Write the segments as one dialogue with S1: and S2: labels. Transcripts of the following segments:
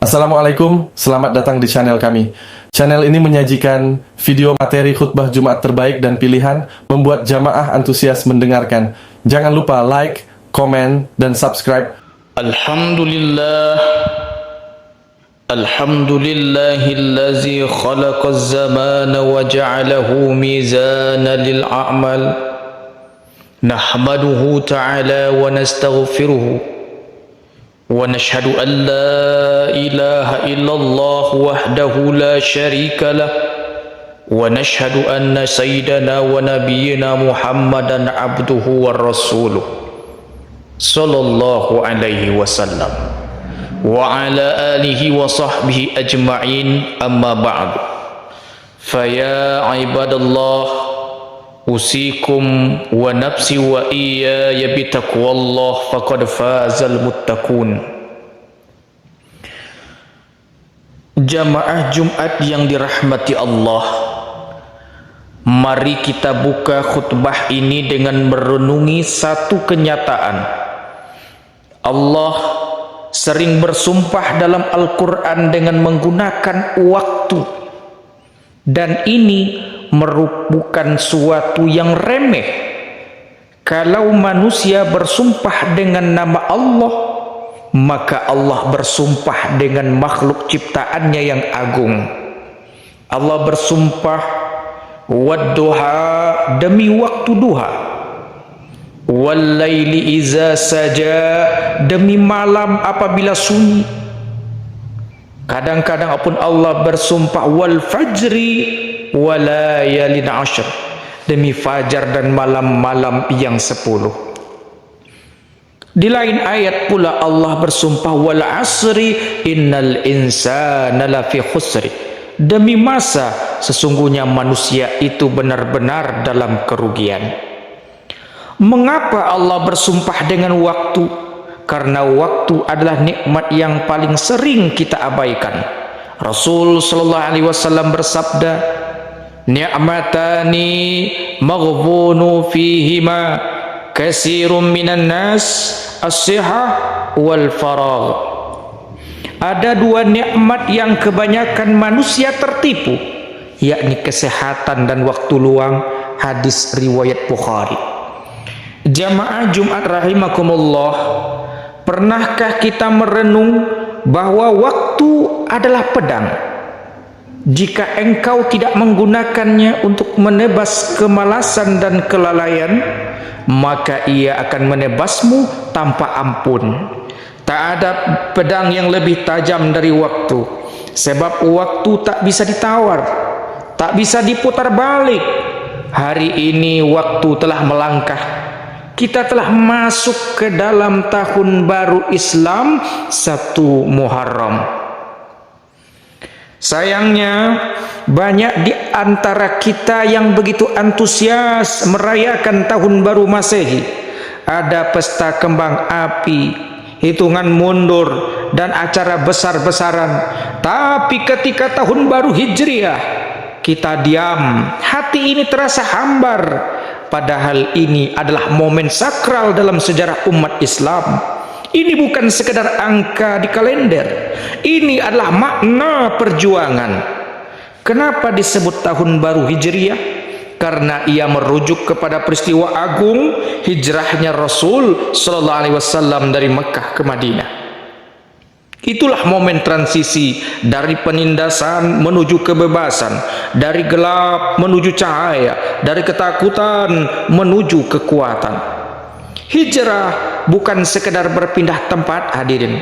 S1: Assalamualaikum, selamat datang di channel kami. Channel ini menyajikan video materi khutbah Jumat terbaik dan pilihan, membuat jamaah antusias mendengarkan. Jangan lupa like, komen, dan subscribe.
S2: Alhamdulillah, Alhamdulillahillazi khalaqaz zamana wa ja'alahu mizana lil a'mal. Nahmaduhu ta'ala wa nastaghfiruhu. ونشهد أن لا إله إلا الله وحده لا شريك له ونشهد أن سيدنا ونبينا محمدا عبده ورسوله صلى الله عليه وسلم وعلى آله وصحبه أجمعين أما بعد فيا عباد الله أوصيكم ونفسي وإياي بتقوى الله فقد فاز المتقون. Jamaah Jumat yang dirahmati Allah, mari kita buka khutbah ini dengan merenungi satu kenyataan. Allah sering bersumpah dalam Al-Quran dengan menggunakan waktu, dan ini merupakan suatu yang remeh. Kalau manusia bersumpah dengan nama Allah, maka Allah bersumpah dengan makhluk ciptaannya yang agung. Allah bersumpah wadduha, demi waktu duha, wallaili iza saja, demi malam apabila sunyi. Kadang-kadang pun Allah bersumpah wal fajri walayalin ashr, demi fajar dan malam-malam yang 10. Di lain ayat pula Allah bersumpah wal asri innal insana lafi khusri, demi masa sesungguhnya manusia itu benar-benar dalam kerugian. Mengapa Allah bersumpah dengan waktu? Karena waktu adalah nikmat yang paling sering kita abaikan. Rasul sallallahu alaihi wasallam bersabda, ni'matani maghbunu fihima katsirun minan nas as-sihah wal faragh. Ada dua nikmat yang kebanyakan manusia tertipu, yakni kesehatan dan waktu luang. Hadis riwayat Bukhari. Jamaah Jumat rahimakumullah, pernahkah kita merenung bahwa waktu adalah pedang? Jika engkau tidak menggunakannya untuk menebas kemalasan dan kelalaian, maka ia akan menebasmu tanpa ampun. Tak ada pedang yang lebih tajam dari waktu, sebab waktu tak bisa ditawar, tak bisa diputar balik. Hari ini waktu telah melangkah. Kita telah masuk ke dalam tahun baru Islam 1 Muharram. Sayangnya banyak di antara kita yang begitu antusias merayakan tahun baru Masehi. Ada pesta kembang api, hitungan mundur, dan acara besar-besaran. Tapi ketika tahun baru Hijriah, kita diam. Hati ini terasa hambar. Padahal ini adalah momen sakral dalam sejarah umat Islam. Ini bukan sekedar angka di kalender. Ini adalah makna perjuangan. Kenapa disebut tahun baru Hijriah? Karena ia merujuk kepada peristiwa agung hijrahnya Rasul sallallahu alaihi wasallam dari Mekah ke Madinah. Itulah momen transisi dari penindasan menuju kebebasan, dari gelap menuju cahaya, dari ketakutan menuju kekuatan. Hijrah bukan sekedar berpindah tempat, hadirin,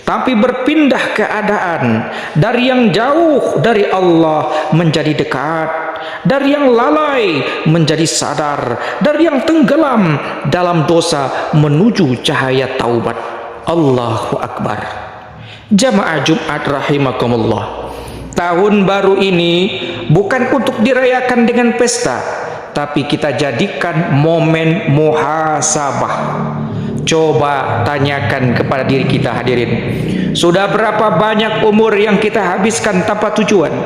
S2: tapi berpindah keadaan, dari yang jauh dari Allah menjadi dekat, dari yang lalai menjadi sadar, dari yang tenggelam dalam dosa menuju cahaya taubat. Allahu Akbar. Jamaah Jumat rahimakumullah, tahun baru ini bukan untuk dirayakan dengan pesta, tapi kita jadikan momen muhasabah. Coba tanyakan kepada diri kita, hadirin, sudah berapa banyak umur yang kita habiskan tanpa tujuan?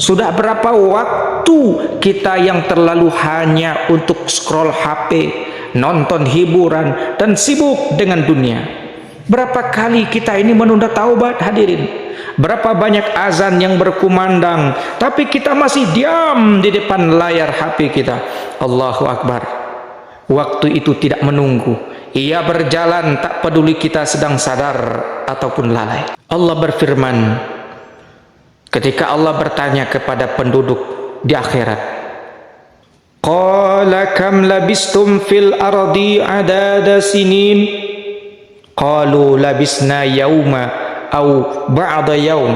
S2: Sudah berapa waktu kita yang terlalu hanya untuk scroll HP, nonton hiburan, dan sibuk dengan dunia? Berapa kali kita ini menunda taubat, hadirin? Berapa banyak azan yang berkumandang, tapi kita masih diam di depan layar HP kita. Allahu Akbar. Waktu itu tidak menunggu. Ia berjalan tak peduli kita sedang sadar ataupun lalai. Allah berfirman ketika Allah bertanya kepada penduduk di akhirat, qala kam labistum fil ardi adada sinin, qalu labisna yauma au ba'da yaum.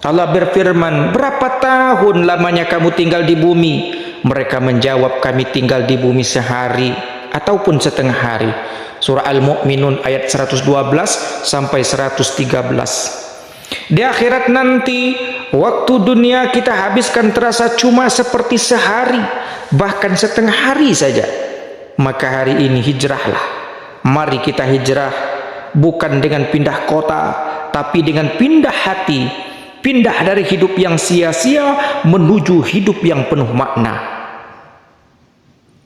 S2: Allah berfirman, berapa tahun lamanya kamu tinggal di bumi? Mereka menjawab, kami tinggal di bumi sehari ataupun setengah hari. Surah Al-Mu'minun ayat 112 sampai 113. Di akhirat nanti, waktu dunia kita habiskan terasa cuma seperti sehari, bahkan setengah hari saja. Maka hari ini hijrahlah. Mari kita hijrah, bukan dengan pindah kota, tapi dengan pindah hati. Pindah dari hidup yang sia-sia menuju hidup yang penuh makna.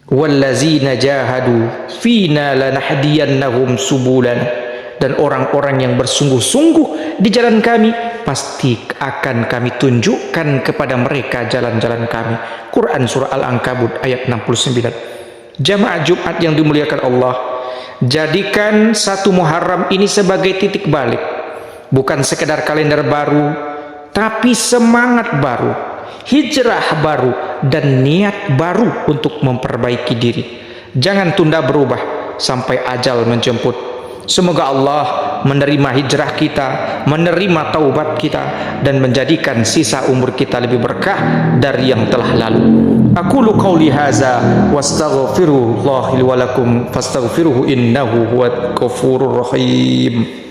S2: Wallazina jahadu fina lanahdiyannahum subulana. Dan orang-orang yang bersungguh-sungguh di jalan kami, pasti akan kami tunjukkan kepada mereka jalan-jalan kami. Quran surah Al-Ankabut ayat 69. Jamaah Jumat yang dimuliakan Allah, jadikan 1 Muharram ini sebagai titik balik. Bukan sekedar kalender baru, tapi semangat baru, hijrah baru, dan niat baru untuk memperbaiki diri. Jangan tunda berubah sampai ajal menjemput. Semoga Allah menerima hijrah kita, menerima taubat kita, dan menjadikan sisa umur kita lebih berkah dari yang telah lalu. Aqulu qawli hadza wastaghfirullahi wa lakum fastaghfiruhu innahu huwal ghafurur rahim.